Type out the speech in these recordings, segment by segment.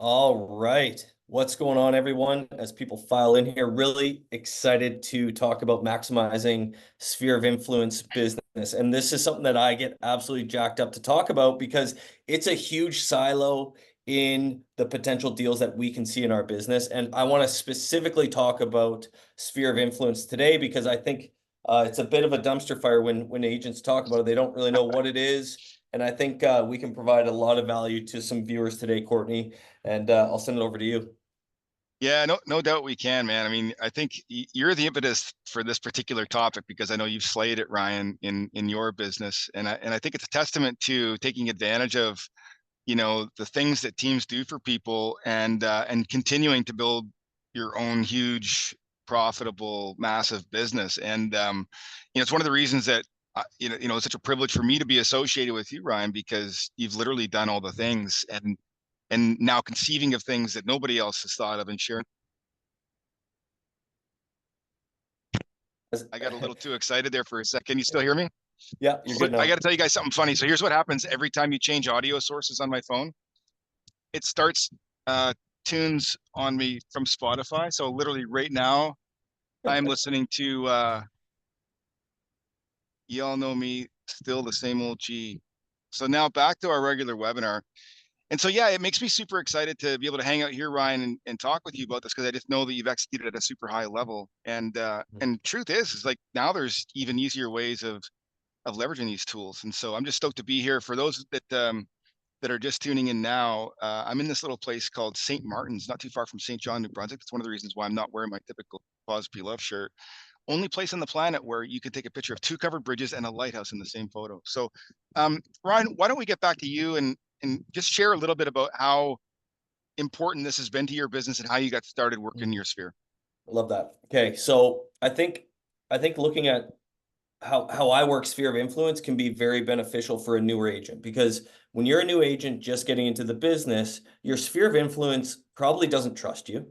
All right. What's going on, everyone? As people file in here, really excited to talk about maximizing sphere of influence business. And this is something that I get absolutely jacked up to talk about because it's a huge silo in the potential deals that we can see in our business. And I want to specifically talk about sphere of influence today because I think it's a bit of a dumpster fire when agents talk about it. They don't really know what it is. And I think we can provide a lot of value to some viewers today, Courtney, and I'll send it over to you. Yeah, no doubt we can, man. I mean, I think you're the impetus for this particular topic because I know you've slayed it, Ryan, in your business, and I think it's a testament to taking advantage of, the things that teams do for people, and continuing to build your own huge, profitable, massive business. And it's one of the reasons that it's such a privilege for me to be associated with you, Ryan, because you've literally done all the things and now conceiving of things that nobody else has thought of and sharing. I got a little too excited there for a second. Can you still hear me? Yeah, you're good I got now. to tell you guys something funny. So here's what happens every time you change audio sources on my phone. It starts uh, tunes on me from Spotify. So literally right now, I'm listening to y'all know me, still the same old G. So now back to our regular webinar. And so, yeah, it makes me super excited to be able to hang out here, Ryan, and talk with you about this because I just know that you've executed at a super high level. And truth is like now there's even easier ways of leveraging these tools. And so I'm just stoked to be here. For those that are just tuning in now, I'm in this little place called St. Martin's, not too far from St. John, New Brunswick. That's one of the reasons why I'm not wearing my typical Pause P Love shirt. Only place on the planet where you could take a picture of two covered bridges and a lighthouse in the same photo. So, Ryan, why don't we get back to you and just share a little bit about how important this has been to your business and how you got started working in your sphere. I love that. Okay, so I think looking at how I work sphere of influence can be very beneficial for a newer agent because when you're a new agent just getting into the business, your sphere of influence probably doesn't trust you.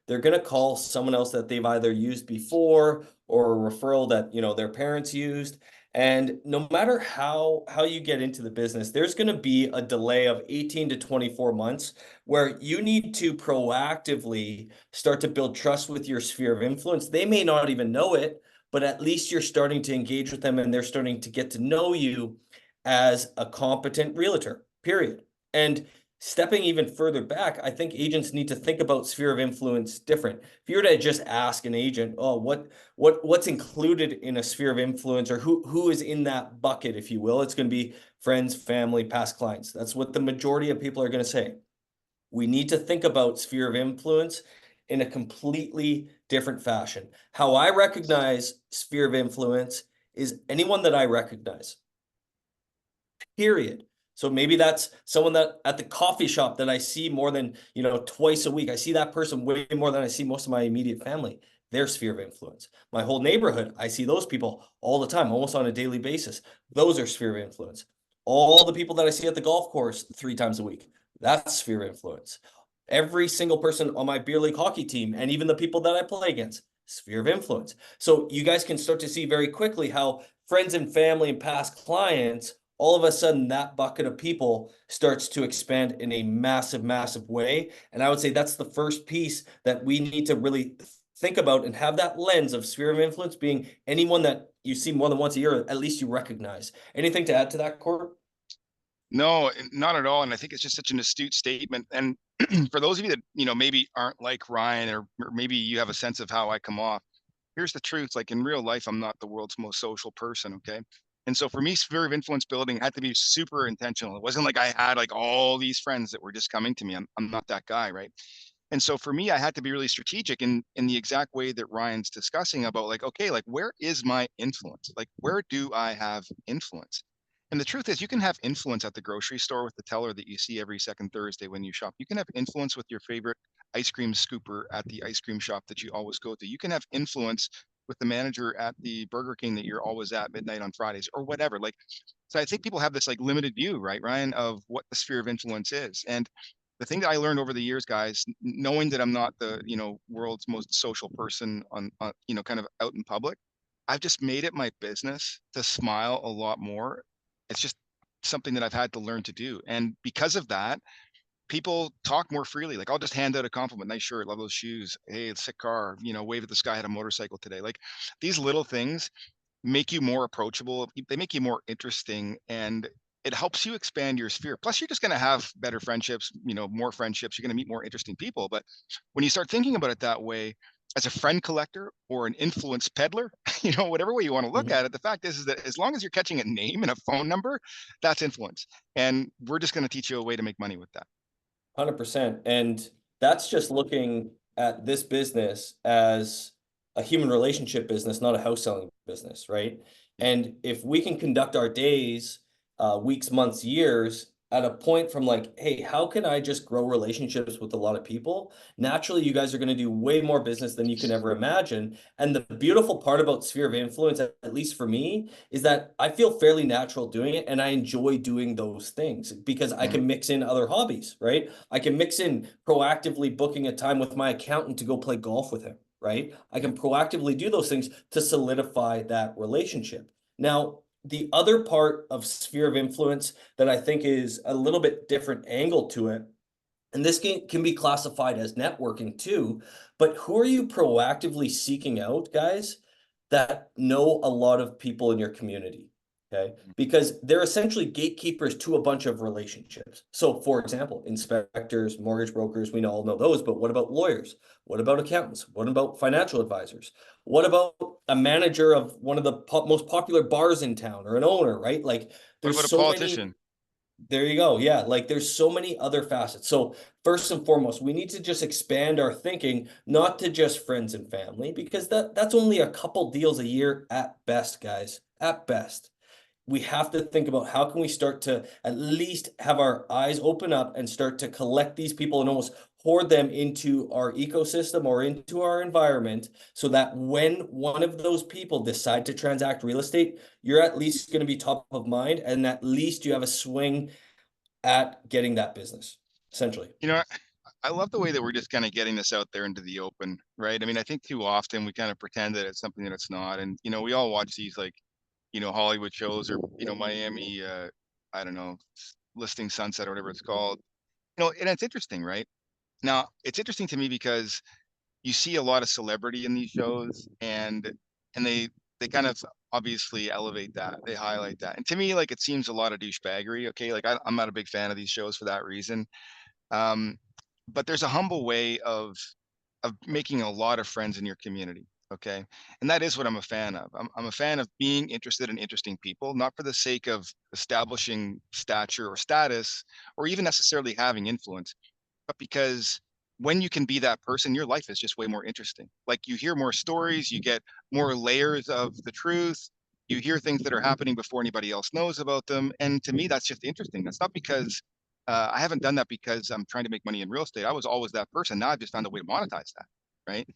They're going to call someone else that they've either used before or a referral that, their parents used. And no matter how you get into the business, there's going to be a delay of 18 to 24 months where you need to proactively start to build trust with your sphere of influence. They may not even know it, but at least you're starting to engage with them and they're starting to get to know you as a competent realtor, period. And stepping even further back, I think agents need to think about sphere of influence different. If you were to just ask an agent, oh, what's included in a sphere of influence, or who is in that bucket, if you will, it's going to be friends, family, past clients. That's what the majority of people are going to say. We need to think about sphere of influence in a completely different fashion. How I recognize sphere of influence is anyone that I recognize, period. So maybe that's someone that at the coffee shop that I see more than, twice a week. I see that person way more than I see most of my immediate family. Their sphere of influence. My whole neighborhood, I see those people all the time, almost on a daily basis. Those are sphere of influence. All the people that I see at the golf course 3 times a week, that's sphere of influence. Every single person on my beer league hockey team, and even the people that I play against, sphere of influence. So you guys can start to see very quickly how friends and family and past clients, all of a sudden that bucket of people starts to expand in a massive, massive way. And I would say that's the first piece that we need to really think about and have that lens of sphere of influence being anyone that you see more than once a year, at least you recognize. Anything to add to that, Court? No, not at all. And I think it's just such an astute statement. And for those of you that, maybe aren't like Ryan, or maybe you have a sense of how I come off, here's the truth. Like in real life, I'm not the world's most social person. Okay. And so for me, sphere of influence building had to be super intentional. It wasn't like I had like all these friends that were just coming to me. I'm not that guy. Right. And so for me, I had to be really strategic in the exact way that Ryan's discussing about like, okay, like where is my influence? Like, where do I have influence? And the truth is, you can have influence at the grocery store with the teller that you see every second Thursday when you shop. You can have influence with your favorite ice cream scooper at the ice cream shop that you always go to. You can have influence with the manager at the Burger King that you're always at midnight on Fridays or whatever. Like, so I think people have this like limited view, right, Ryan, of what the sphere of influence is. And the thing that I learned over the years, guys, knowing that I'm not the, world's most social person on kind of out in public, I've just made it my business to smile a lot more. It's just something that I've had to learn to do. And because of that, people talk more freely. Like I'll just hand out a compliment, nice shirt, love those shoes. Hey, it's a sick car, wave at the sky, had a motorcycle today. Like these little things make you more approachable. They make you more interesting, and it helps you expand your sphere. Plus, you're just going to have better friendships, more friendships. You're going to meet more interesting people. But when you start thinking about it that way, as a friend collector or an influence peddler, whatever way you want to look Mhm. at it, the fact is that as long as you're catching a name and a phone number, that's influence. And we're just going to teach you a way to make money with that. 100%. And that's just looking at this business as a human relationship business, not a house selling business, right? Yeah. And if we can conduct our days, weeks, months, years at a point from like, hey, how can I just grow relationships with a lot of people? Naturally, you guys are going to do way more business than you can ever imagine. And the beautiful part about sphere of influence, at least for me, is that I feel fairly natural doing it and I enjoy doing those things because I Mhm. can mix in other hobbies, right? I can mix in proactively booking a time with my accountant to go play golf with him, right? I Yeah. can proactively do those things to solidify that relationship. Now, the other part of sphere of influence that I think is a little bit different angle to it, and this can be classified as networking too, but who are you proactively seeking out, guys, that know a lot of people in your community? Okay. Because they're essentially gatekeepers to a bunch of relationships. So, for example, inspectors, mortgage brokers, we all know those, but what about lawyers? What about accountants? What about financial advisors? What about a manager of one of the most popular bars in town or an owner, right? Like, What there's about a so many. politician? There you go. Yeah, like there's so many other facets. So first and foremost, we need to just expand our thinking, not to just friends and family, because that's only a couple deals a year at best, guys. At best. We have to think about how can we start to at least have our eyes open up and start to collect these people and almost hoard them into our ecosystem or into our environment so that when one of those people decide to transact real estate, you're at least going to be top of mind and at least you have a swing at getting that business, essentially. You know, I love the way that we're just kind of getting this out there into the open, right? I mean, I think too often we kind of pretend that it's something that it's not. And, we all watch these like, Hollywood shows or, Miami, I don't know, Listing Sunset or whatever it's called. And it's interesting, right? Now, it's interesting to me because you see a lot of celebrity in these shows and they kind of obviously elevate that. They highlight that. And to me, like it seems a lot of douchebaggery. Okay. Like I'm not a big fan of these shows for that reason. Um, but there's a humble way of making a lot of friends in your community. Okay. And that is what I'm a fan of. I'm a fan of being interested in interesting people, not for the sake of establishing stature or status, or even necessarily having influence, but because when you can be that person, your life is just way more interesting. Like you hear more stories, you get more layers of the truth, you hear things that are happening before anybody else knows about them. And to me, that's just interesting. That's not because I haven't done that because I'm trying to make money in real estate. I was always that person. Now I've just found a way to monetize that. Right.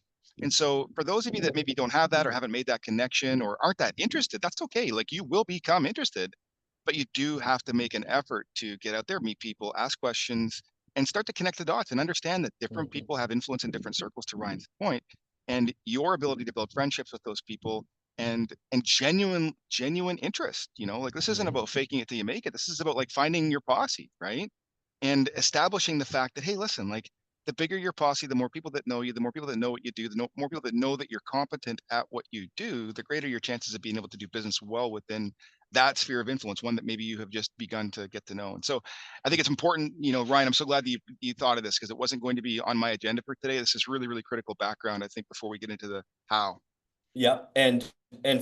And so for those of you that maybe don't have that or haven't made that connection or aren't that interested, that's okay. Like you will become interested, but you do have to make an effort to get out there, meet people, ask questions, and start to connect the dots and understand that different Mhm. people have influence in different circles, to Ryan's point, and your ability to build friendships with those people and genuine interest. Like this isn't Mhm. about faking it till you make it. This is about like finding your posse, right? And establishing the fact that, hey, listen, like the bigger your posse, the more people that know you, the more people that know what you do, more people that know that you're competent at what you do, the greater your chances of being able to do business well within that sphere of influence, one that maybe you have just begun to get to know. And so I think it's important, Ryan, I'm so glad that you thought of this because it wasn't going to be on my agenda for today. This is really, really critical background, I think, before we get into the how. Yeah, and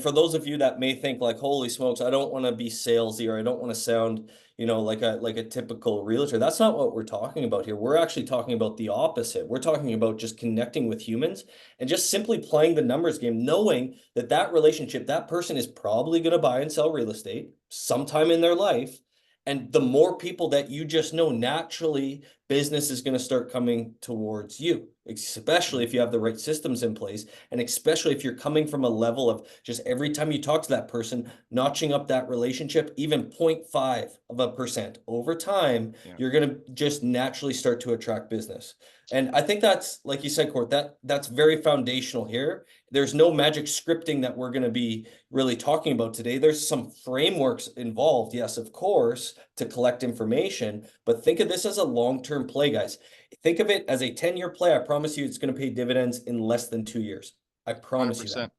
for those of you that may think like, "Holy smokes, I don't wanna be salesy or I don't wanna sound, like a typical realtor." That's not what we're talking about here. We're actually talking about the opposite. We're talking about just connecting with humans and just simply playing the numbers game, knowing that that relationship, that person is probably gonna buy and sell real estate sometime in their life, and the more people that you just know, naturally, business is gonna start coming towards you, especially if you have the right systems in place. And especially if you're coming from a level of just every time you talk to that person, notching up that relationship, even 0.5% over time, Yeah. you're going to just naturally start to attract business. And I think that's, like you said, Court, that's very foundational here. There's no magic scripting that we're going to be really talking about today. There's some frameworks involved, yes, of course, to collect information, but think of this as a long-term play, guys. Think of it as a 10-year play. I promise you it's going to pay dividends in less than 2 years. I promise you that. 100%.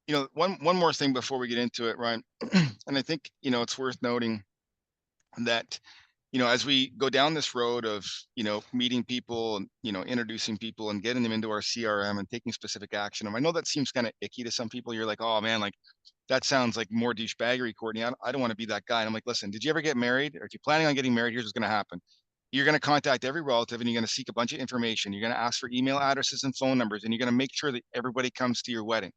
You know, one more thing before we get into it, Ryan, and I think, you know, it's worth noting that, you know, as we go down this road of, you know, meeting people and, you know, introducing people and getting them into our CRM and taking specific action. And I know that seems kind of icky to some people. You're like, oh man, like that sounds like more douchebaggery, Courtney. I don't want to be that guy. And I'm like, listen, did you ever get married? Or if you're planning on getting married, here's what's going to happen. You're going to contact every relative and you're going to seek a bunch of information. You're going to ask for email addresses and phone numbers, and you're going to make sure that everybody comes to your wedding.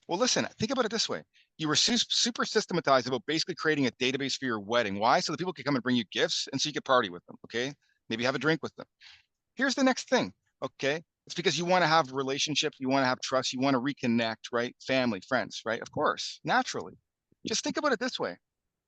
Well, listen, think about it this way. You were super systematized about basically creating a database for your wedding. Why? So that people could come and bring you gifts and so you could party with them. Okay. Maybe have a drink with them. Here's the next thing. Okay. It's because you want to have relationships. You want to have trust. You want to reconnect, right? Family, friends, right? Of course, naturally. Just think about it this way.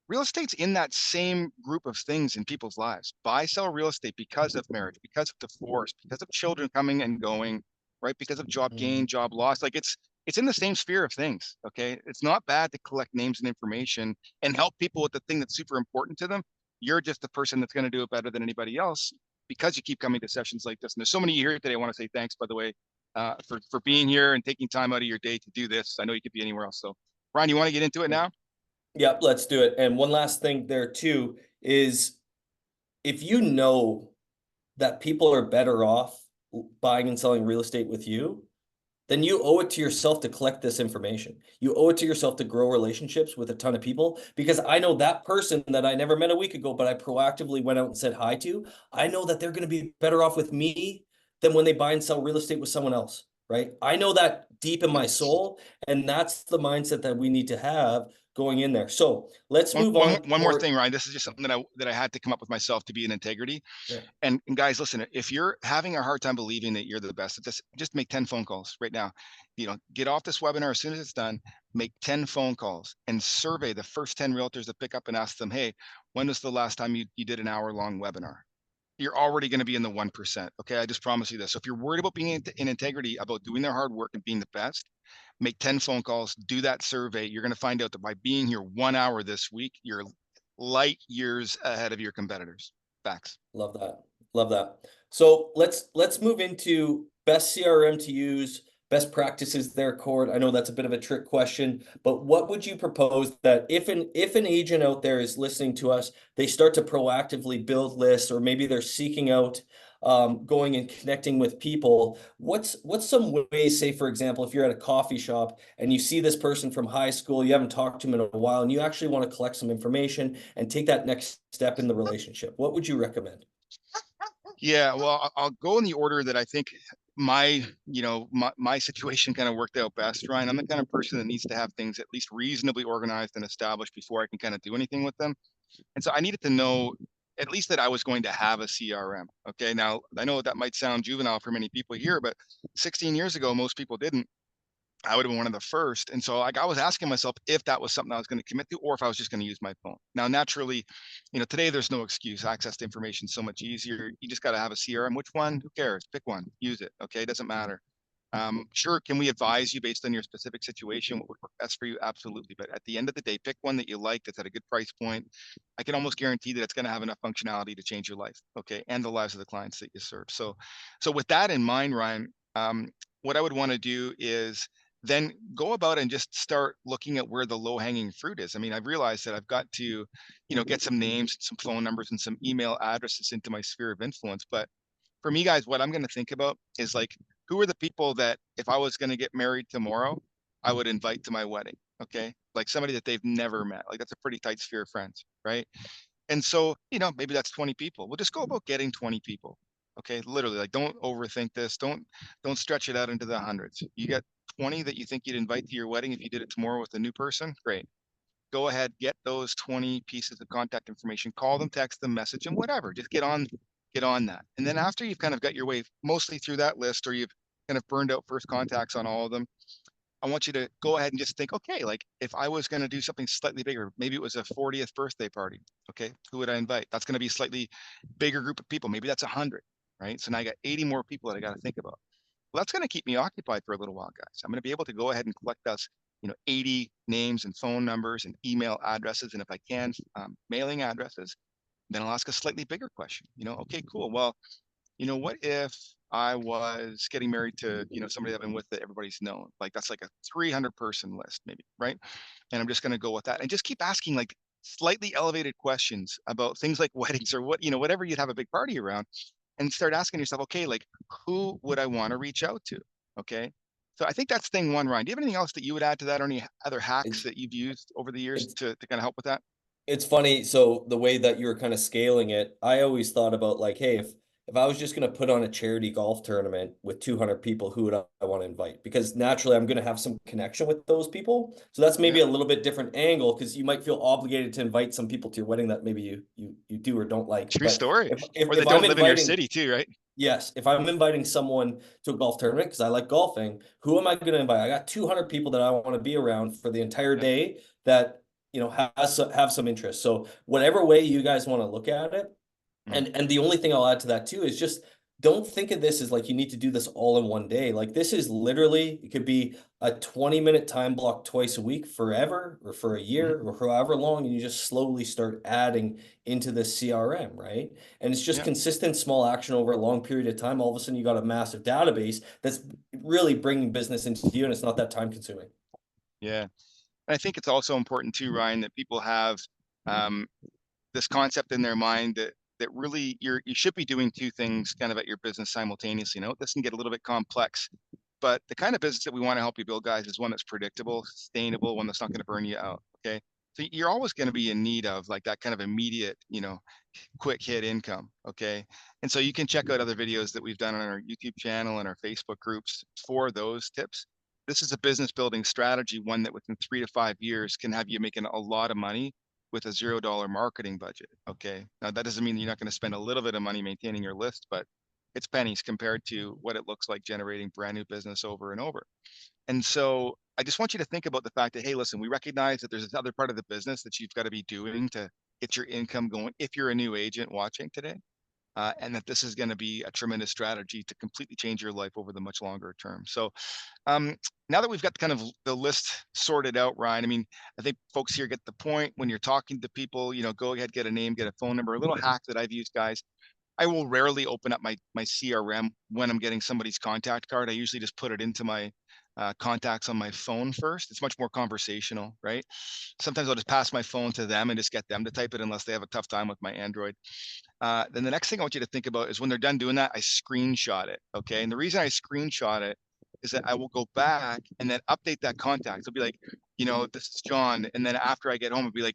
Real estate's in that same group of things in people's lives. Buy, sell real estate because of marriage, because of divorce, because of children coming and going, right? Because of job gain, job loss. Like it's in the same sphere of things. Okay. It's not bad to collect names and information and help people with the thing that's super important to them. You're just the person that's going to do it better than anybody else because you keep coming to sessions like this. And there's so many here today. I want to say thanks, by the way, for being here and taking time out of your day to do this. I know you could be anywhere else. So Brian, you want to get into it now? Yep, let's do it. And one last thing there too is if you know that people are better off buying and selling real estate with you, then you owe it to yourself to collect this information. You owe it to yourself to grow relationships with a ton of people, because I know that person that I never met a week ago, but I proactively went out and said hi to, I know that they're going to be better off with me than when they buy and sell real estate with someone else, right? I know that deep in my soul, and that's the mindset that we need to have going in there. So let's move on. One more thing, Ryan. This is just something that I had to come up with myself to be in integrity. Yeah. And guys, listen, if you're having a hard time believing that you're the best at this, just make 10 phone calls right now. You know, get off this webinar as soon as it's done, make 10 phone calls and survey the first 10 realtors that pick up and ask them, hey, when was the last time you did an hour-long webinar? You're already going to be in the 1%. Okay. I just promise you this. So if you're worried about being in integrity, about doing their hard work and being the best, make 10 phone calls, do that survey. You're going to find out that by being here 1 hour this week, you're light years ahead of your competitors. Facts. Love that. Love that. So let's move into best CRM to use, best practices there, Cord. I know that's a bit of a trick question, but what would you propose that if an agent out there is listening to us, they start to proactively build lists, or maybe they're seeking out going and connecting with people, what's some ways, say for example, if you're at a coffee shop and you see this person from high school, you haven't talked to them in a while, and you actually want to collect some information and take that next step in the relationship, what would you recommend? Yeah, well, I'll go in the order that I think my situation kind of worked out best, Ryan. I'm the kind of person that needs to have things at least reasonably organized and established before I can kind of do anything with them. And so I needed to know at least that I was going to have a CRM. Okay. Now I know that might sound juvenile for many people here, but 16 years ago, most people didn't. I would have been one of the first. And so like I was asking myself if that was something I was going to commit to, or if I was just going to use my phone. Now, naturally, you know, today there's no excuse. Access to information is so much easier. You just got to have a CRM. Which one? Who cares? Pick one, use it. Okay. It doesn't matter. Sure. Can we advise you based on your specific situation what would work best for you? Absolutely. But at the end of the day, pick one that you like, that's at a good price point. I can almost guarantee that it's going to have enough functionality to change your life. Okay. And the lives of the clients that you serve. So with that in mind, Ryan, what I would want to do is then go about and just start looking at where the low hanging fruit is. I mean, I've realized that I've got to, you know, get some names, some phone numbers, and some email addresses into my sphere of influence. But for me, guys, what I'm going to think about is like, who are the people that if I was going to get married tomorrow, I would invite to my wedding? Okay. Like somebody that they've never met. Like that's a pretty tight sphere of friends. Right. And so, you know, maybe that's 20 people. We'll just go about getting 20 people. Okay. Literally, like don't overthink this. Don't stretch it out into the hundreds. You get 20 that you think you'd invite to your wedding if you did it tomorrow with a new person. Great. Go ahead, get those 20 pieces of contact information, call them, text them, message them, whatever. Just get on that. And then after you've kind of got your way mostly through that list, or you've kind of burned out first contacts on all of them, I want you to go ahead and just think, okay, like if I was going to do something slightly bigger, maybe it was a 40th birthday party. Okay. Who would I invite? That's going to be a slightly bigger group of people. Maybe that's 100, right? So now I got 80 more people that I got to think about. Well, that's going to keep me occupied for a little while, guys. I'm going to be able to go ahead and collect us 80 names and phone numbers and email addresses, and if I can, mailing addresses. Then I'll ask a slightly bigger question. Okay, cool. Well, what if I was getting married to, somebody I've been with that everybody's known? Like that's like a 300-person list, maybe, right? And I'm just going to go with that and just keep asking like slightly elevated questions about things like weddings or whatever you'd have a big party around, and start asking yourself, okay, like who would I want to reach out to? Okay. So I think that's thing one, Ryan. Do you have anything else that you would add to that, or any other hacks It's that you've used over the years it's to kind of help with that? It's funny, so the way that you were kinda scaling it, I always thought about like, hey, if I was just gonna put on a charity golf tournament with 200 people, who would I wanna invite? Because naturally, I'm gonna have some connection with those people. So that's Yeah. maybe a little bit different angle, because you might feel obligated to invite some people to your wedding that maybe you do or don't like. True But story. if Or they if I'm don't live in your inviting city too, right? yes, if I'm inviting someone to a golf tournament because I like golfing, who am I gonna invite? I got 200 people that I wanna be around for the entire Yeah. day that, have some interest. So whatever way you guys wanna look at it, Mm. and the only thing I'll add to that too is just don't think of this as like you need to do this all in one day. Like this is literally, it could be a 20-minute time block twice a week forever or for a Mhm. year or however long, and you just slowly start adding into the CRM, right? And it's just Yeah. consistent small action over a long period of time. All of a sudden you got a massive database that's really bringing business into you, and it's not that time consuming. Yeah. And I think it's also important too, Ryan, that people have um, this concept in their mind that really you should be doing two things kind of at your business simultaneously. This can get a little bit complex, but the kind of business that we want to help you build, guys, is one that's predictable, sustainable, one that's not going to burn you out. Okay. So you're always going to be in need of like that kind of immediate, quick hit income. Okay. And so you can check out other videos that we've done on our YouTube channel and our Facebook groups for those tips. This is a business building strategy, one that within 3 to 5 years can have you making a lot of money with a $0 marketing budget. Okay. Now that doesn't mean you're not going to spend a little bit of money maintaining your list, but it's pennies compared to what it looks like generating brand new business over and over. And so I just want you to think about the fact that, hey, listen, we recognize that there's this other part of the business that you've got to be doing to get your income going if you're a new agent watching today. And that this is going to be a tremendous strategy to completely change your life over the much longer term. So um, now that we've got kind of the list sorted out, Ryan, I mean, I think folks here get the point. When you're talking to people, go ahead, get a name, get a phone number. A little hack that I've used, guys. I will rarely open up my CRM when I'm getting somebody's contact card. I usually just put it into my contacts on my phone first. It's much more conversational, right? Sometimes I'll just pass my phone to them and just get them to type it unless they have a tough time with my Android. Then the next thing I want you to think about is when they're done doing that, I screenshot it. Okay. And the reason I screenshot it is that I will go back and then update that contact. It'll be like, this is John. And then after I get home, it'll be like,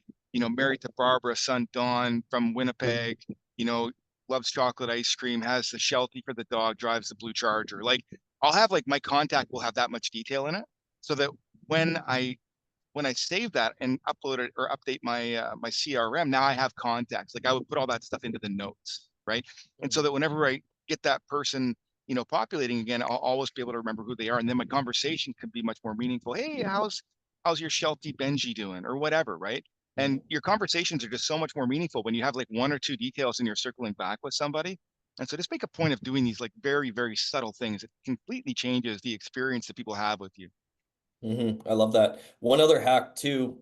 married to Barbara, son Don from Winnipeg, you know, loves chocolate ice cream, has the Sheltie for the dog, drives the blue Charger. Like I'll have like my contact will have that much detail in it so that when I save that and upload it or update my CRM, now I have contacts. Like I would put all that stuff into the notes, right? And so that whenever I get that person, populating again, I'll always be able to remember who they are, and then my conversation could be much more meaningful. Hey, how's your Sheltie Benji doing, or whatever, right? And your conversations are just so much more meaningful when you have like one or two details and you're circling back with somebody. And so just make a point of doing these like very, very subtle things. It completely changes the experience that people have with you. I love that. One other hack too,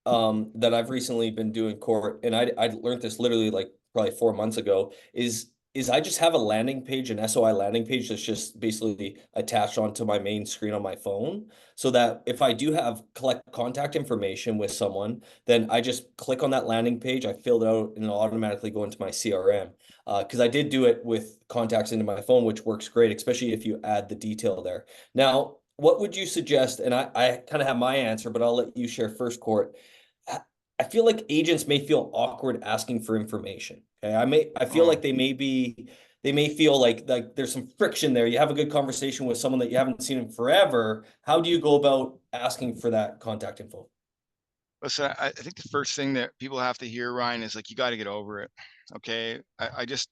that I've recently been doing, Court, and I learned this literally like probably 4 months ago, is I just have a landing page, an SOI landing page that's just basically attached onto my main screen on my phone, so that if I do have collect contact information with someone, then I just click on that landing page, I fill it out, and it'll automatically go into my CRM. Because I did do it with contacts into my phone, which works great, especially if you add the detail there. Now, what would you suggest? And I kind of have my answer, but I'll let you share first, Court. I I feel like agents may feel awkward asking for information. Okay. I feel Oh, like they may feel like there's some friction there. You have a good conversation with someone that you haven't seen in forever. How do you go about asking for that contact info? listen, I think the first thing that people have to hear, Ryan, is like you got to get over it. Okay. I just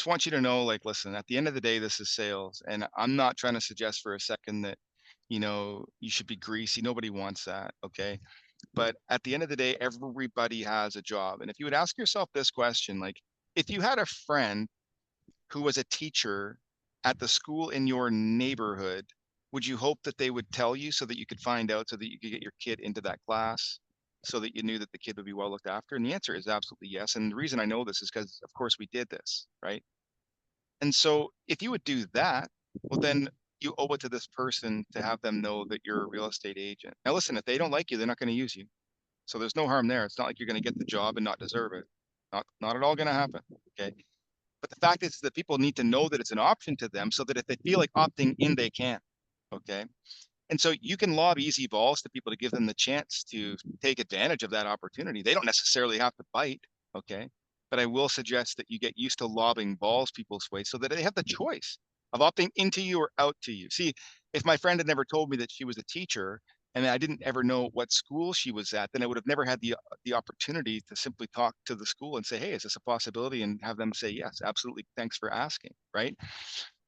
want you to know, like, listen, at the end of the day, this is sales. And I'm not trying to suggest for a second that, you should be greasy. Nobody wants that. Okay. But at the end of the day, everybody has a job. And if you would ask yourself this question, like, if you had a friend who was a teacher at the school in your neighborhood, would you hope that they would tell you so that you could find out, so that you could get your kid into that class, so that you knew that the kid would be well looked after? And the answer is absolutely yes. And the reason I know this is because, of course, we did this, right? And so if you would do that, well, then you owe it to this person to have them know that you're a real estate agent. Now, listen, if they don't like you, they're not going to use you. So there's no harm there. It's not like you're going to get the job and not deserve it. Not at all going to happen. Okay. But the fact is that people need to know that it's an option to them so that if they feel like opting in, they can. Okay. And so you can lob easy balls to people to give them the chance to take advantage of that opportunity. They don't necessarily have to bite. Okay. But I will suggest that you get used to lobbing balls people's way so that they have the choice of opting into you or out to you. See, if my friend had never told me that she was a teacher and I didn't ever know what school she was at, then I would have never had the opportunity to simply talk to the school and say, hey, is this a possibility? And have them say, yes, absolutely. Thanks for asking. Right.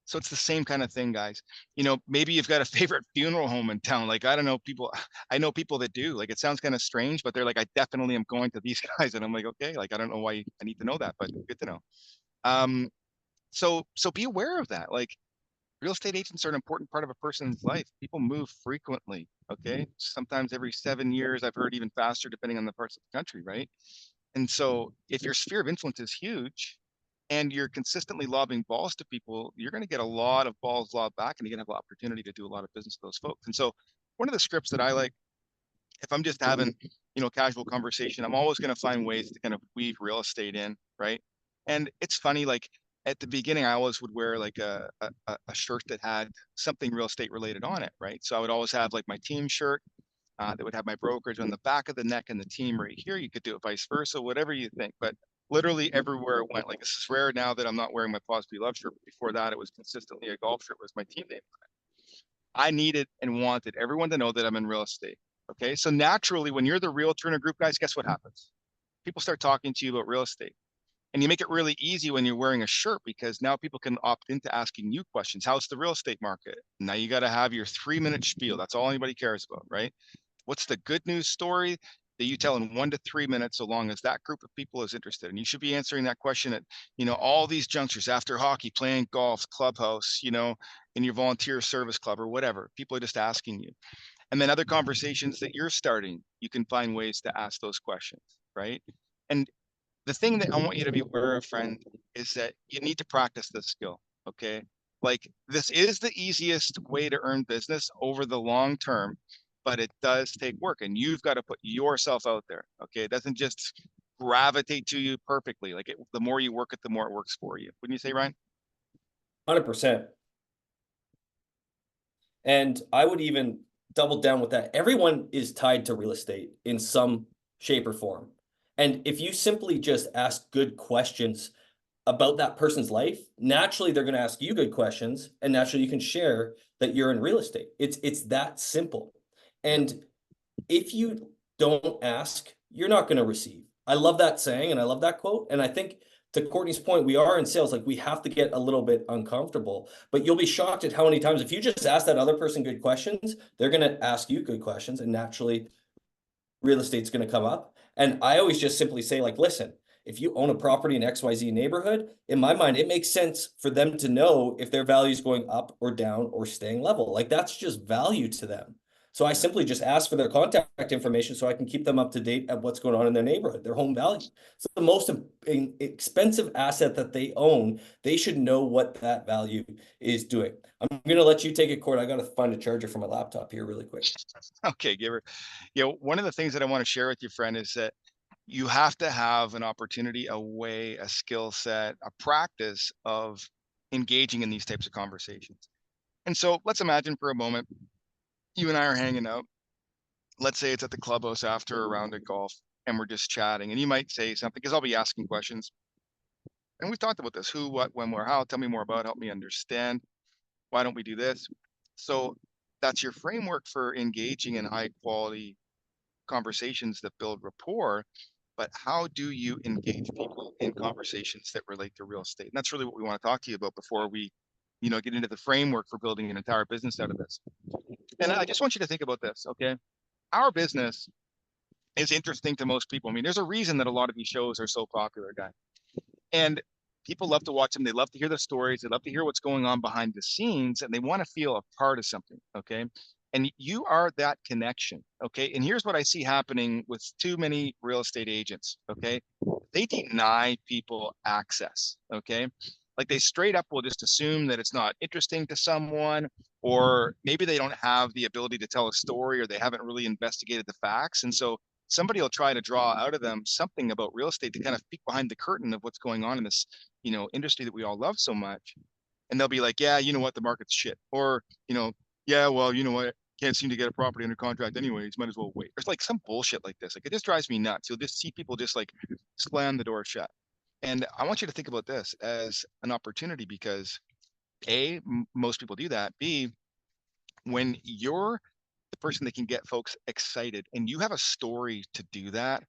So it's the same kind of thing, guys. You know, maybe you've got a favorite funeral home in town. Like, I don't know, people, I know people that do. Like, it sounds kind of strange, but they're like, I definitely am going to these guys. And I'm like, okay, like, I don't know why I need to know that, but good to know. Um, so be aware of that. Like, real estate agents are an important part of a person's life. People move frequently. Okay. Sometimes every 7 years, I've heard even faster, depending on the parts of the country, right? And so if your sphere of influence is huge, and you're consistently lobbing balls to people, you're going to get a lot of balls lobbed back, and you're going to have an opportunity to do a lot of business with those folks. And so one of the scripts that I like, if I'm just having, casual conversation, I'm always going to find ways to kind of weave real estate in, right? And it's funny, like at the beginning, I always would wear like a shirt that had something real estate related on it, right? So I would always have like my team shirt that would have my brokerage on the back of the neck and the team right here. You could do it vice versa, whatever you think. But literally everywhere it went, like this is rare now that I'm not wearing my Positively Love shirt. Before that, it was consistently a golf shirt was my team name. I needed and wanted everyone to know that I'm in real estate. Okay. So naturally, when you're the realtor in a group, guys, guess what happens? People start talking to you about real estate. And you make it really easy when you're wearing a shirt because now people can opt into asking you questions. How's the real estate market? Now you got to have your 3-minute spiel. That's all anybody cares about, right? What's the good news story that you tell in 1 to 3 minutes, so long as that group of people is interested? And you should be answering that question at, all these junctures after hockey, playing golf, clubhouse, in your volunteer service club or whatever. People are just asking you. And then other conversations that you're starting, you can find ways to ask those questions, right? And the thing that I want you to be aware of, friend, is that you need to practice this skill. Okay. Like this is the easiest way to earn business over the long term, but it does take work and you've got to put yourself out there. Okay. It doesn't just gravitate to you perfectly. Like the more you work it, the more it works for you. Wouldn't you say, Ryan? 100%. And I would even double down with that. Everyone is tied to real estate in some shape or form. And if you simply just ask good questions about that person's life, naturally they're going to ask you good questions, and naturally you can share that you're in real estate. It's that simple. And if you don't ask, you're not going to receive. I love that saying and I love that quote. And I think to Courtney's point, we are in sales, like we have to get a little bit uncomfortable, but you'll be shocked at how many times if you just ask that other person good questions, they're going to ask you good questions, and naturally real estate's going to come up. And I always just simply say, like, listen, if you own a property in XYZ neighborhood, in my mind, it makes sense for them to know if their value is going up or down or staying level. Like that's just value to them. So I simply just ask for their contact information so I can keep them up to date at what's going on in their neighborhood, their home value. So the most expensive asset that they own, they should know what that value is doing. I'm going to let you take it, Court. I got to find a charger for my laptop here really quick. Okay, Giver. One of the things that I want to share with you, friend, is that you have to have an opportunity, a way, a skill set, a practice of engaging in these types of conversations. And so let's imagine for a moment, you and I are hanging out. Let's say it's at the clubhouse after a round of golf and we're just chatting, and you might say something because I'll be asking questions. And we've talked about this: who, what, when, where, how. Tell me more about it, help me understand. Why don't we do this? So that's your framework for engaging in high quality conversations that build rapport. But how do you engage people in conversations that relate to real estate? And that's really what we want to talk to you about before we, get into the framework for building an entire business out of this. And I just want you to think about this, okay? Our business is interesting to most people. I mean, there's a reason that a lot of these shows are so popular, guys. And People love to watch them. They love to hear the stories. They love to hear what's going on behind the scenes, and they want to feel a part of something. Okay. And you are that connection. Okay. And here's what I see happening with too many real estate agents. Okay. They deny people access. Okay. Like they straight up will just assume that it's not interesting to someone, or maybe they don't have the ability to tell a story, or they haven't really investigated the facts. And so somebody will try to draw out of them something about real estate to kind of peek behind the curtain of what's going on in this, industry that we all love so much. And they'll be like, yeah, you know what, the market's shit. Or, yeah, well, you know what, can't seem to get a property under contract anyways, might as well wait. There's like some bullshit like this. Like it just drives me nuts. You'll just see people just like slam the door shut. And I want you to think about this as an opportunity because A, most people do that. B, when you're the person that can get folks excited and you have a story to do that,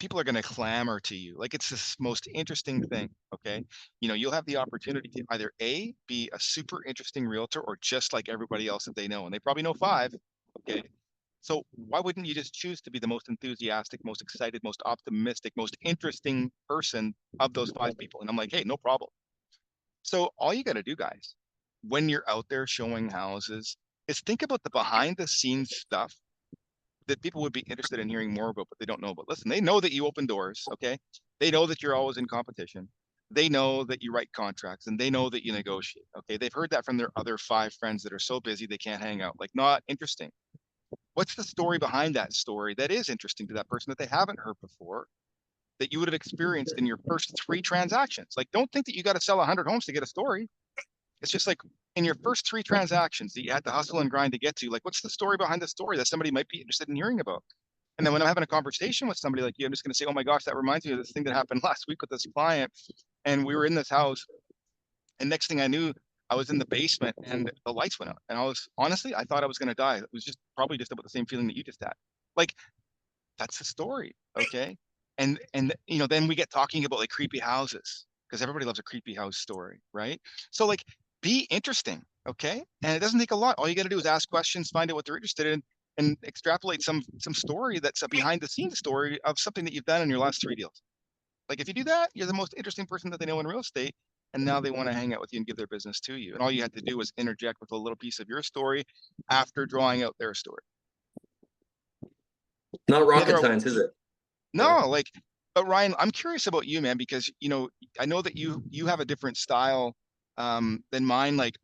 people are going to clamor to you. Like it's this most interesting thing. Okay. You'll have the opportunity to either A, be a super interesting realtor or just like everybody else that they know. And they probably know five. Okay. So why wouldn't you just choose to be the most enthusiastic, most excited, most optimistic, most interesting person of those five people? And I'm like, hey, no problem. So all you got to do, guys, when you're out there showing houses, is think about the behind the scenes stuff that people would be interested in hearing more about, but they don't know about. Listen, they know that you open doors, okay? They know that you're always in competition. They know that you write contracts and they know that you negotiate, okay? They've heard that from their other five friends that are so busy they can't hang out. Like, not interesting. What's the story behind that story that is interesting to that person that they haven't heard before, that you would have experienced in your first three transactions? Like, don't think that you got to sell 100 homes to get a story. It's just like in your first three transactions that you had to hustle and grind to get to, like, what's the story behind the story that somebody might be interested in hearing about? And then when I'm having a conversation with somebody like you, I'm just going to say, oh my gosh, that reminds me of this thing that happened last week with this client. And we were in this house. And next thing I knew, I was in the basement and the lights went out. And honestly, I thought I was going to die. It was just probably just about the same feeling that you just had. Like, that's the story. Okay. And then we get talking about like creepy houses because everybody loves a creepy house story. Right. So like, be interesting. Okay. And it doesn't take a lot. All you got to do is ask questions, find out what they're interested in, and extrapolate some story that's a behind the scenes story of something that you've done in your last three deals. Like if you do that, you're the most interesting person that they know in real estate. And now they want to hang out with you and give their business to you. And all you had to do was interject with a little piece of your story after drawing out their story. Not rocket Neither, science, is it? no, like, but Ryan, I'm curious about you, man, because I know that you have a different style than mine. Like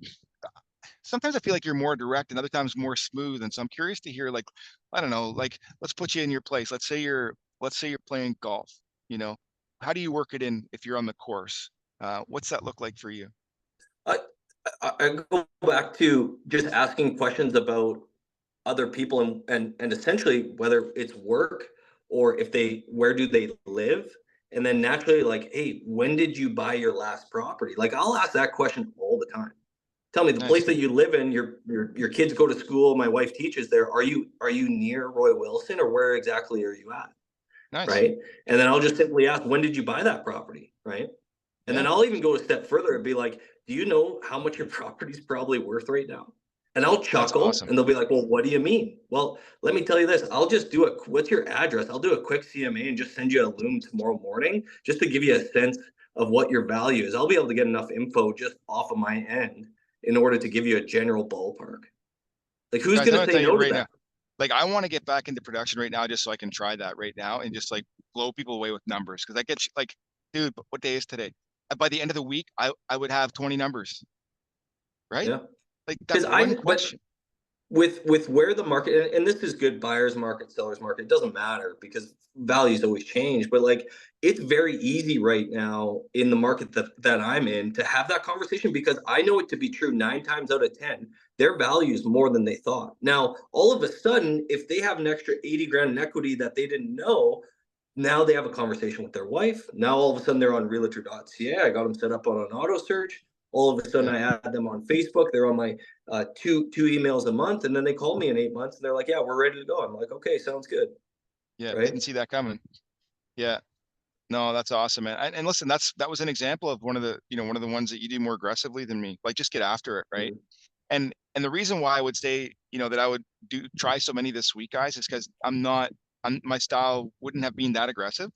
sometimes I feel like you're more direct and other times more smooth. And so I'm curious to hear, like, I don't know, like let's put you in your place. Let's say you're playing golf, how do you work it in if you're on the course? What's that look like for you? I, I go back to just asking questions about other people and essentially whether it's work or where do they live, and then naturally like, hey, when did you buy your last property? Like I'll ask that question all the time. Tell me the place Nice. that you live in, your kids go to school, my wife teaches there. Are you near Roy Wilson, or where exactly are you at? Nice. Right. And then I'll just simply ask, when did you buy that property? Right. And Yeah. then I'll even go a step further and be like, do you know how much your property's probably worth right now? And I'll That's chuckle awesome. and they'll be like, well, what do you mean? Well, let me tell you this. I'll just what's your address? I'll do a quick CMA and just send you a Loom tomorrow morning just to give you a sense of what your value is. I'll be able to get enough info just off of my end in order to give you a general ballpark. Like, who's Guys, I'm going to gonna say tell you no to right now. that? Like I want to get back into production right now just so I can try that right now and just like blow people away with numbers. Cause I get like, dude, what day is today? By the end of the week, I would have 20 numbers, right? Yeah. Like Because that's one but question. with where the market, and this is good, buyers market, sellers market, it doesn't matter because values always change, but like it's very easy right now in the market that I'm in to have that conversation because I know it to be true 9 times out of 10 their value is more than they thought. Now all of a sudden if they have an extra 80 grand in equity that they didn't know, now they have a conversation with their wife. Now all of a sudden they're on realtor.ca. I got them set up on an auto search. All of a sudden Yeah. I add them on Facebook. They're on my two emails a month, and then they call me in 8 months and they're like, yeah, we're ready to go. I'm like, okay, sounds good. Yeah. Right. Didn't see that coming. Yeah. No, that's awesome, man. And listen, that was an example of one of the ones that you do more aggressively than me. Like just get after it, right? Mhm. And the reason why I would say, that I would try so many this week, guys, is because my style wouldn't have been that aggressive.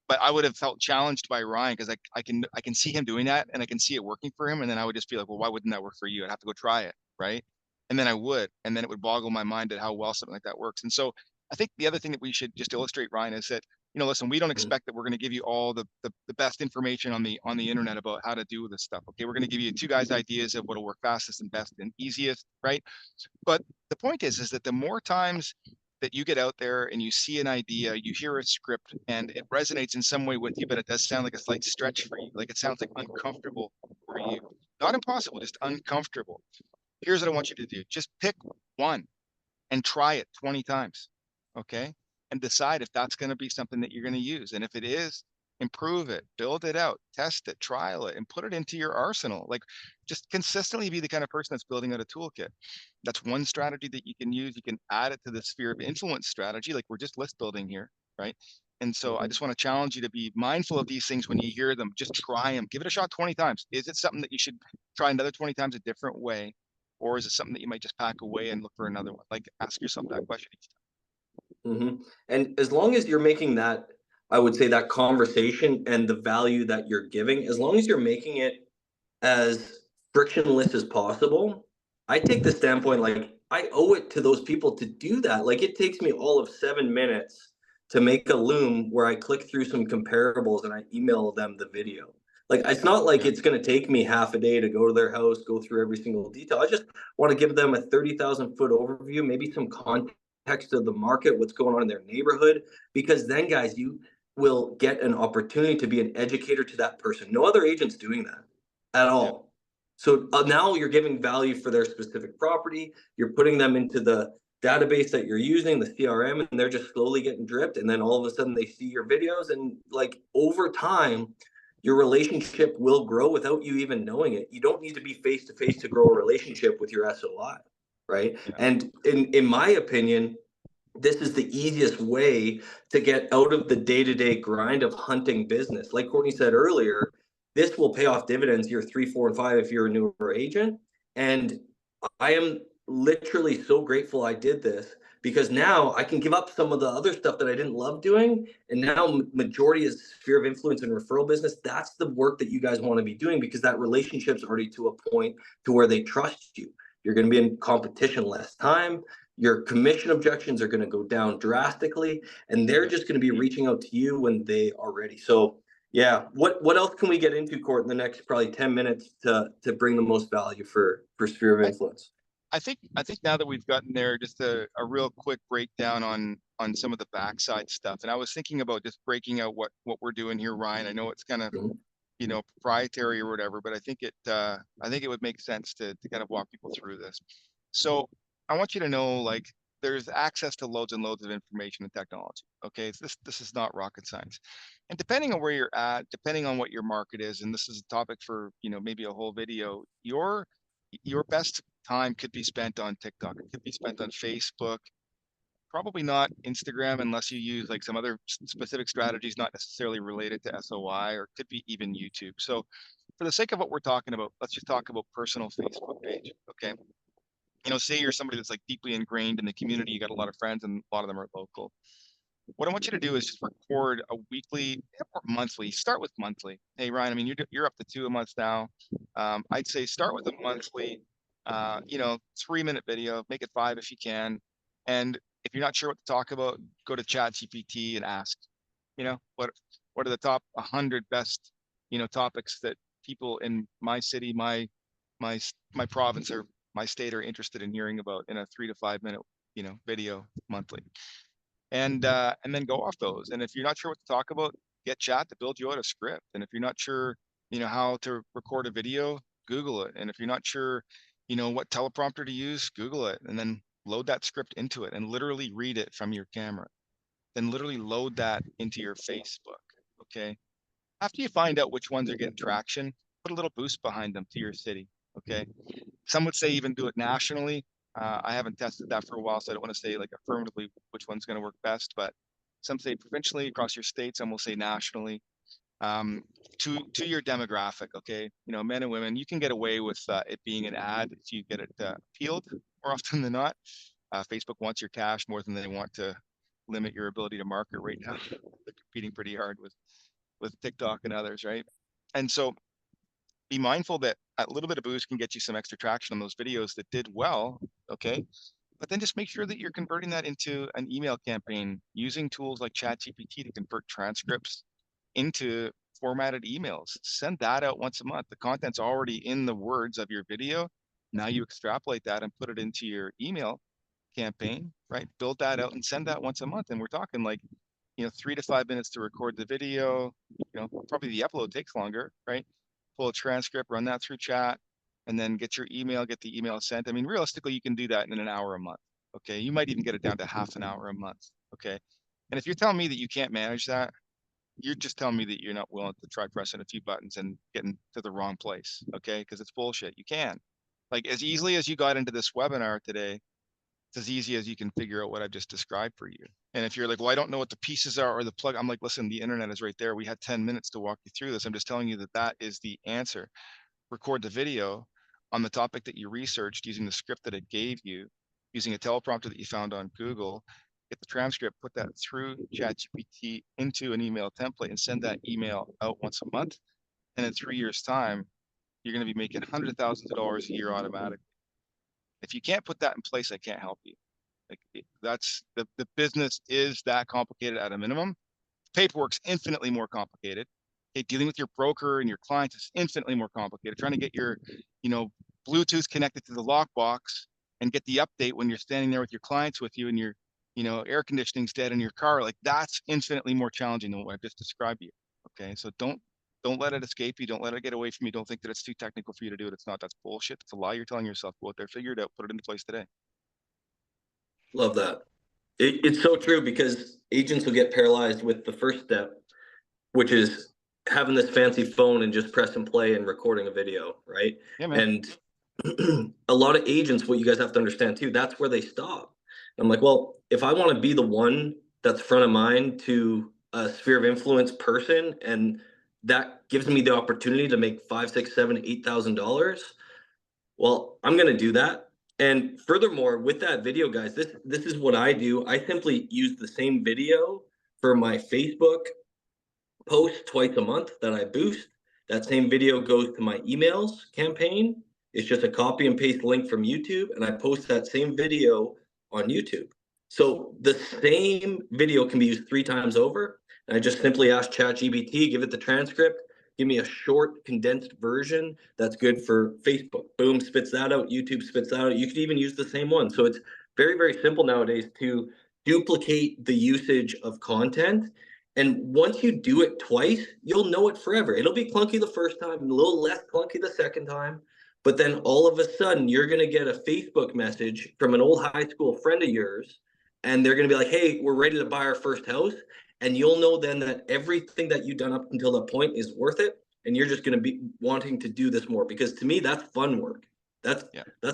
but I would have felt challenged by Ryan because I can see him doing that and I can see it working for him. And then I would just be like, well, why wouldn't that work for you? I'd have to go try it. Right. And then I would, and then it would boggle my mind at how well something like that works. And so I think the other thing that we should just illustrate, Ryan, is that, listen, we don't Mhm. expect that we're going to give you all the best information on the internet about how to do this stuff. Okay. We're going to give you two guys' ideas of what'll work fastest and best and easiest. Right. But the point is that the more times that you get out there and you see an idea, you hear a script and it resonates in some way with you, but it does sound like a slight stretch for you. Like it sounds like uncomfortable for you. Not impossible, just uncomfortable. Here's what I want you to do. Just pick one and try it 20 times. Okay. And decide if that's going to be something that you're going to use. And if it is, improve it, build it out, test it, trial it, and put it into your arsenal. Like just consistently be the kind of person that's building out a toolkit. That's one strategy that you can use. You can add it to the sphere of influence strategy. Like we're just list building here. Right. And so I just want to challenge you to be mindful of these things when you hear them. Just try them. Give it a shot 20 times. Is it something that you should try another 20 times a different way? Or is it something that you might just pack away and look for another one? Like ask yourself that question each And as long as you're making that, I would say that conversation and the value that you're giving, as long as you're making it as frictionless as possible, I take the standpoint like I owe it to those people to do that. Like it takes me all of 7 minutes to make a loom where I click through some comparables and I email them the video. Like it's not like time. it's going to take me half a day to go to their house, go through every single detail. I just want to give them a 30,000 foot overview, maybe some context of the market, what's going on in their neighborhood, because then, guys, you will get an opportunity to be an educator to that person. No other agent's doing that at Yeah. all. So now you're giving value for their specific property. You're putting them into the database that you're using, the CRM, and they're just slowly getting dripped. And then all of a sudden they see your videos, and like over time, your relationship will grow without you even knowing it. You don't need to be face to face to grow a relationship with your SOI, right? Yeah. And in my opinion, this is the easiest way to get out of the day-to-day grind of hunting business. Like Courtney said earlier, this will pay off dividends year 3, 4, and 5 if you're a newer agent. And I am literally so grateful I did this because now I can give up some of the other stuff that I didn't love doing. And now majority is sphere of influence and referral business. That's the work that you guys want to be doing because that relationship's already to a point to where they trust you. You're going to be in competition less time. Your commission objections are going to go down drastically, and they're Yeah. just going to be reaching out to you when they are ready. So yeah, what else can we get into, Court, in the next probably 10 minutes to bring the most value for sphere of I, influence? I think now that we've gotten there, just a real quick breakdown on some of the backside stuff. And I was thinking about just breaking out what we're doing here, Ryan. I know it's kind of, Mhm. proprietary or whatever, but I think it would make sense to kind of walk people through this. So I want you to know, like, there's access to loads and loads of information and technology. Okay. This is not rocket science. And depending on where you're at, depending on what your market is, and this is a topic for, maybe a whole video, your best time could be spent on TikTok. It could be spent on Facebook, probably not Instagram unless you use like some other specific strategies, not necessarily related to SOI, or it could be even YouTube. So for the sake of what we're talking about, let's just talk about personal Facebook page. Okay. Say you're somebody that's like deeply ingrained in the community, you got a lot of friends and a lot of them are local. What I want you to do is just record a weekly or monthly. Start with monthly. Hey, Ryan, I mean, you're up to 2 a month now. I'd say start with a monthly, 3-minute video, make it 5 if you can. And if you're not sure what to talk about, go to ChatGPT and ask, what are the top 100 best, topics that people in my city, my my province or my state are interested in hearing about in a 3 to 5 minute, video monthly. And then go off those. And if you're not sure what to talk about, get chat to build you out a script. And if you're not sure, how to record a video, Google it. And if you're not sure, what teleprompter to use, Google it, and then load that script into it and literally read it from your camera. Then literally load that into your Facebook. Okay. After you find out which ones are getting traction, put a little boost behind them to your city. Okay. Some would say even do it nationally. I haven't tested that for a while, so I don't want to say like affirmatively which one's going to work best, but some say provincially across your state, some will say nationally. To your demographic, okay, men and women, you can get away with it being an ad if you get it appealed more often than not. Facebook wants your cash more than they want to limit your ability to market right now. They're competing pretty hard with TikTok and others, right? And so be mindful that a little bit of boost can get you some extra traction on those videos that did well, okay? But then just make sure that you're converting that into an email campaign using tools like ChatGPT to convert transcripts into formatted emails. Send that out once a month. The content's already in the words of your video. Now you extrapolate that and put it into your email campaign, right? Build that out and send that once a month. And we're talking like, 3 to 5 minutes to record the video, probably the upload takes longer, right? Pull a transcript, run that through chat, and then get the email sent. I mean, realistically, you can do that in an hour a month. Okay. You might even get it down to half an hour a month. Okay. And if you're telling me that you can't manage that, you're just telling me that you're not willing to try pressing a few buttons and getting to the wrong place. Okay. Because it's bullshit. You can. Like, as easily as you got into this webinar today, it's as easy as you can figure out what I've just described for you. And if you're like, well, I don't know what the pieces are or the plug, I'm like, listen, the internet is right there. We had 10 minutes to walk you through this. I'm just telling you that that is the answer. Record the video on the topic that you researched using the script that it gave you, using a teleprompter that you found on Google, get the transcript, put that through ChatGPT into an email template and send that email out once a month. And in 3 years' time, you're going to be making hundreds of thousands of dollars a year automatically. If you can't put that in place, I can't help you. Like, that's the business is that complicated at a minimum. Paperwork's infinitely more complicated. Okay, dealing with your broker and your clients is infinitely more complicated. Trying to get your, Bluetooth connected to the lockbox and get the update when you're standing there with your clients with you and your, air conditioning's dead in your car. Like, that's infinitely more challenging than what I've just described to you. Okay, so don't let it escape you. Don't let it get away from you. Don't think that it's too technical for you to do it. It's not. That's bullshit. It's a lie you're telling yourself. Go out there, figure it out, put it into place today. Love that. It's so true, because agents will get paralyzed with the first step, which is having this fancy phone and just press and play and recording a video, right? Yeah, man. And a lot of agents, what you guys have to understand too, that's where they stop. I'm like, well, if I want to be the one that's front of mind to a sphere of influence person, and that gives me the opportunity to make $5, $6, $7, $8,000, well, I'm going to do that. And furthermore, with that video, guys, this is what I do. I simply use the same video for my Facebook post twice a month that I boost. That same video goes to my emails campaign. It's just a copy and paste link from YouTube, and I post that same video on YouTube. So the same video can be used 3 times over. And I just simply ask ChatGPT, give it the transcript, give me a short condensed version that's good for Facebook. Boom, spits that out. YouTube spits that out. You could even use the same one. So it's very, very simple nowadays to duplicate the usage of content. And once you do it twice, you'll know it forever. It'll be clunky the first time, a little less clunky the second time. But then all of a sudden, you're going to get a Facebook message from an old high school friend of yours. And they're going to be like, hey, we're ready to buy our first house. And you'll know then that everything that you've done up until that point is worth it. And you're just going to be wanting to do this more, because to me, that's fun work. That's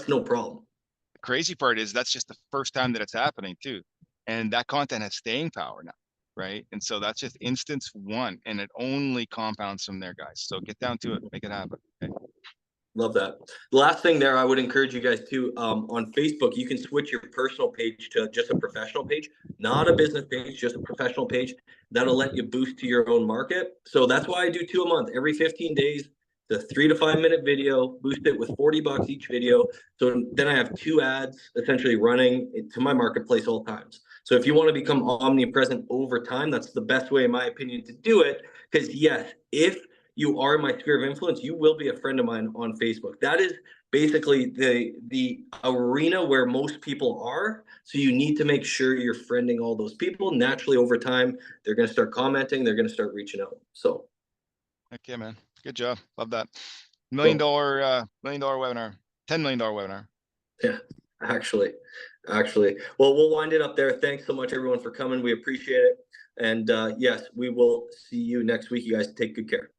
no problem. The crazy part is that's just the first time that it's happening too. And that content has staying power now. Right. And so that's just instance one, and it only compounds from there, guys. So get down to it, make it happen. Okay. Love that. The last thing there, I would encourage you guys to, on Facebook, you can switch your personal page to just a professional page, not a business page, just a professional page. That'll let you boost to your own market. So that's why I do 2 a month. Every 15 days, the 3 to 5 minute video, boost it with $40 each video. So then I have 2 ads essentially running to my marketplace all times. So if you want to become omnipresent over time, that's the best way, in my opinion, to do it. Because yes, if you are my sphere of influence, you will be a friend of mine on Facebook. That is basically the arena where most people are. So you need to make sure you're friending all those people. Naturally, over time, they're going to start commenting. They're going to start reaching out. So. Okay, man. Good job. Love that. $1 million webinar, $10 million webinar. Yeah, actually. Well, we'll wind it up there. Thanks so much, everyone, for coming. We appreciate it. And yes, we will see you next week. You guys take good care.